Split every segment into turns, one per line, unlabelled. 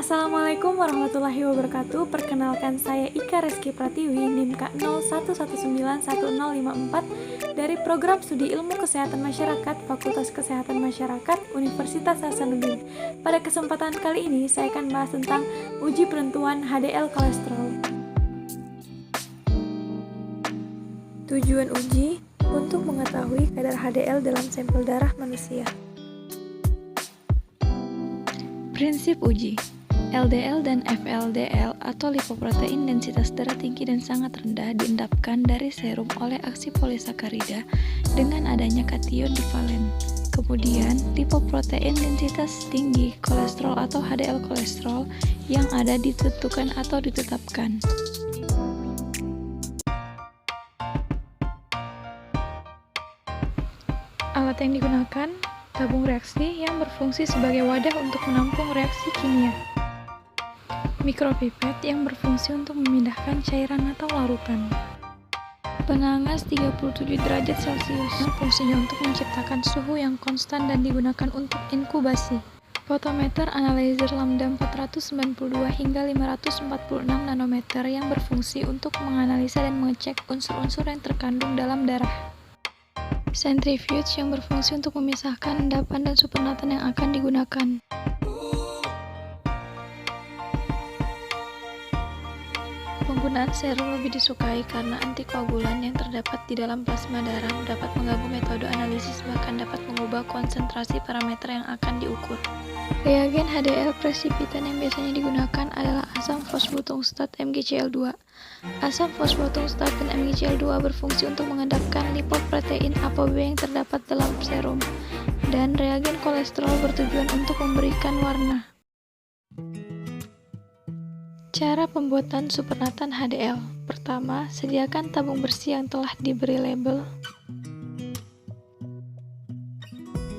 Assalamualaikum warahmatullahi wabarakatuh. Perkenalkan saya Ika Reski Pratiwi, NIM K01191054 dari Program Studi Ilmu Kesehatan Masyarakat Fakultas Kesehatan Masyarakat Universitas Hasanuddin. Pada kesempatan kali ini saya akan bahas tentang uji penentuan HDL kolesterol. Tujuan uji untuk mengetahui kadar HDL dalam sampel darah manusia. Prinsip uji. LDL dan FLDL atau lipoprotein densitas darah tinggi dan sangat rendah diendapkan dari serum oleh aksi polisakarida dengan adanya kation divalen. Kemudian, lipoprotein densitas tinggi kolesterol atau HDL kolesterol yang ada ditentukan atau ditetapkan. Alat yang digunakan, tabung reaksi yang berfungsi sebagai wadah untuk menampung reaksi kimia. Mikropipet yang berfungsi untuk memindahkan cairan atau larutan. Penangas 37 derajat Celcius yang fungsinya untuk menciptakan suhu yang konstan dan digunakan untuk inkubasi. Photometer analyzer lambda 492 hingga 546 nanometer yang berfungsi untuk menganalisa dan mengecek unsur-unsur yang terkandung dalam darah. Centrifuge yang berfungsi untuk memisahkan endapan dan supernatan yang akan digunakan. Penggunaan serum lebih disukai karena antikoagulan yang terdapat di dalam plasma darah dapat mengganggu metode analisis bahkan dapat mengubah konsentrasi parameter yang akan diukur. Reagen HDL presipitan yang biasanya digunakan adalah asam fosfotungstat MgCl2. Asam fosfotungstat dan MgCl2 berfungsi untuk mengendapkan lipoprotein ApoB yang terdapat dalam serum, dan reagen kolesterol bertujuan untuk memberikan warna. Cara pembuatan supernatan HDL. Pertama, sediakan tabung bersih yang telah diberi label.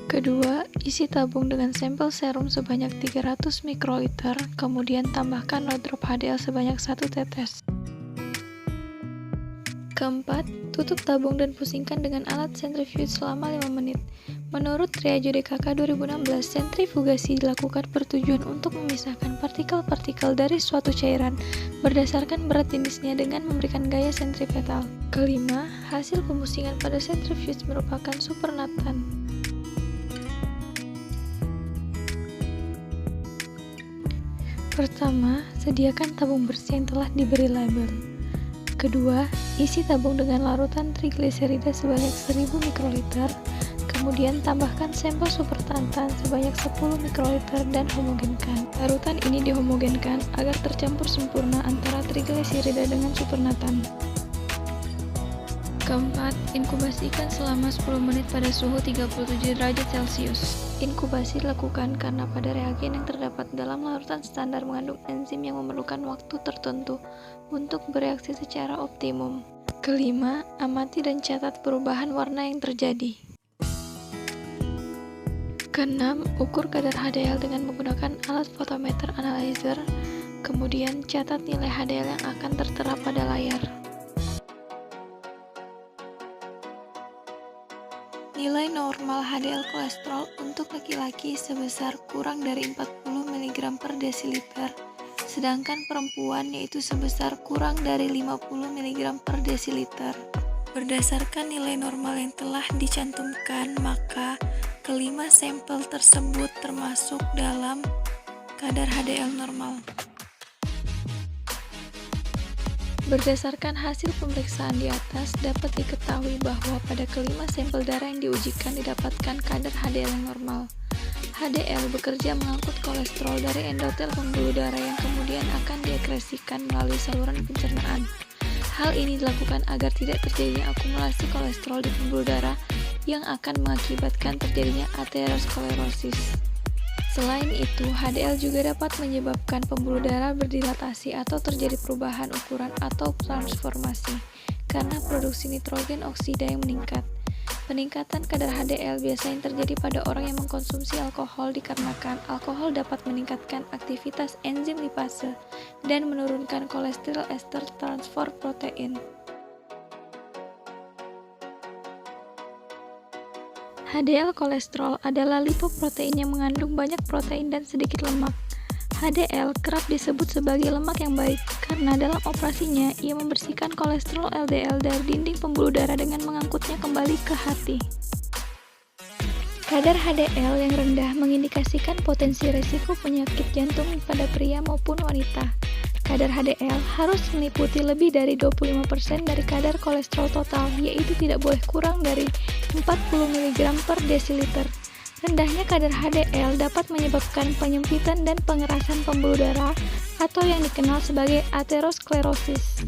Kedua, isi tabung dengan sampel serum sebanyak 300 mikroliter, kemudian tambahkan low drop HDL sebanyak 1 tetes. Keempat, tutup tabung dan pusingkan dengan alat sentrifuge selama 5 menit. Menurut Triajo DKK 2016, sentrifugasi dilakukan bertujuan untuk memisahkan partikel-partikel dari suatu cairan berdasarkan berat jenisnya dengan memberikan gaya sentripetal. Kelima, hasil pemusingan pada sentrifuge merupakan supernatan. Pertama, sediakan tabung bersih yang telah diberi label. Kedua, isi tabung dengan larutan trigliserida sebanyak 1000 mikroliter, kemudian tambahkan sampel supernatan sebanyak 10 mikroliter dan homogenkan. Larutan ini dihomogenkan agar tercampur sempurna antara trigliserida dengan supernatan. Keempat, inkubasikan selama 10 menit pada suhu 37 derajat Celcius. Inkubasi dilakukan karena pada reagen yang terdapat dalam larutan standar mengandung enzim yang memerlukan waktu tertentu untuk bereaksi secara optimum. Kelima, amati dan catat perubahan warna yang terjadi. Keenam, ukur kadar HDL dengan menggunakan alat photometer analyzer, kemudian catat nilai HDL yang akan tertera pada layar. Nilai normal HDL kolesterol untuk laki-laki sebesar kurang dari 40 mg per desiliter, sedangkan perempuan yaitu sebesar kurang dari 50 mg per desiliter. Berdasarkan nilai normal yang telah dicantumkan, maka kelima sampel tersebut termasuk dalam kadar HDL normal. Berdasarkan hasil pemeriksaan di atas, dapat diketahui bahwa pada kelima sampel darah yang diujikan didapatkan kadar HDL yang normal. HDL bekerja mengangkut kolesterol dari endotel pembuluh darah yang kemudian akan diekskresikan melalui saluran pencernaan. Hal ini dilakukan agar tidak terjadinya akumulasi kolesterol di pembuluh darah yang akan mengakibatkan terjadinya aterosklerosis. Selain itu, HDL juga dapat menyebabkan pembuluh darah berdilatasi atau terjadi perubahan ukuran atau transformasi karena produksi nitrogen oksida yang meningkat. Peningkatan kadar HDL biasanya terjadi pada orang yang mengkonsumsi alkohol dikarenakan alkohol dapat meningkatkan aktivitas enzim lipase dan menurunkan kolesterol ester transfer protein. HDL kolesterol adalah lipoprotein yang mengandung banyak protein dan sedikit lemak. HDL kerap disebut sebagai lemak yang baik karena dalam operasinya ia membersihkan kolesterol LDL dari dinding pembuluh darah dengan mengangkutnya kembali ke hati. Kadar HDL yang rendah mengindikasikan potensi risiko penyakit jantung pada pria maupun wanita. Kadar HDL harus meliputi lebih dari 25% dari kadar kolesterol total, yaitu tidak boleh kurang dari 40 mg per desiliter. Rendahnya kadar HDL dapat menyebabkan penyempitan dan pengerasan pembuluh darah atau yang dikenal sebagai aterosklerosis.